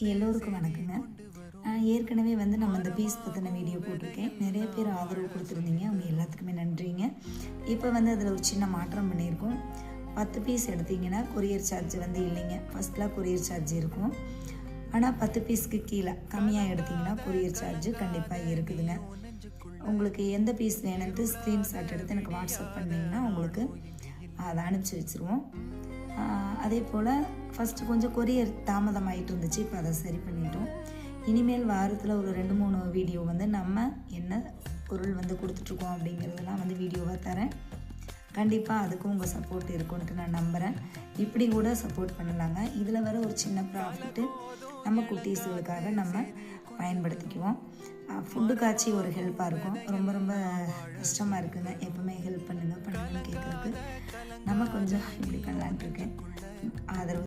எல்லோருக்கும் வணக்கங்க. ஏற்கனவே நம்ம இந்த பீஸ் பற்றின வீடியோ போட்டிருக்கேன். நிறைய பேர் ஆதரவு கொடுத்துருந்தீங்க. அவங்க எல்லாத்துக்குமே நன்றிங்க. இப்போ அதில் ஒரு சின்ன மாற்றம் பண்ணியிருக்கோம். 10 பீஸ் எடுத்திங்கன்னா கொரியர் சார்ஜ் இல்லைங்க. ஃபஸ்ட்டில் கொரியர் சார்ஜ் இருக்கும். ஆனால் 10 பீஸ்க்கு கீழே கம்மியாக எடுத்திங்கன்னா கொரியர் சார்ஜ் கண்டிப்பாக இருக்குதுங்க. உங்களுக்கு எந்த பீஸ் வேணுன்ட்டு ஸ்க்ரீன்ஷாட் எடுத்து எனக்கு வாட்ஸ்அப் பண்ணிங்கன்னா உங்களுக்கு அதை அனுப்பிச்சி வச்சுருவோம். அதே போல் ஃபஸ்ட்டு கொஞ்சம் கொரியர் தாமதமாகிட்டு இருந்துச்சு. இப்போ அதை சரி பண்ணிட்டோம். இனிமேல் வாரத்தில் ஒரு 2-3 வீடியோ நம்ம என்ன பொருள் கொடுத்துட்ருக்கோம் அப்படிங்கிறதெல்லாம் வீடியோவாக தரேன். கண்டிப்பாக அதுக்கும் உங்கள் சப்போர்ட் இருக்குன்ட்டு நான் நம்புகிறேன். இப்படி கூட சப்போர்ட் பண்ணலாங்க. இதில் வர ஒரு சின்ன ப்ராஃபிட்டு நம்ம குட்டீஸுகளுக்காக நம்ம பயன்படுத்திக்குவோம். ஃபுட்டுக்காச்சு ஒரு ஹெல்ப்பாக இருக்கும். ரொம்ப ரொம்ப கஷ்டமாக இருக்குங்க. எப்போவுமே ஹெல்ப் பண்ணுங்கன்னு கேட்குறதுக்கு நம்ம கொஞ்சம் இப்படி பண்ணலான்ட்டு இருக்கேன். ஆதரவு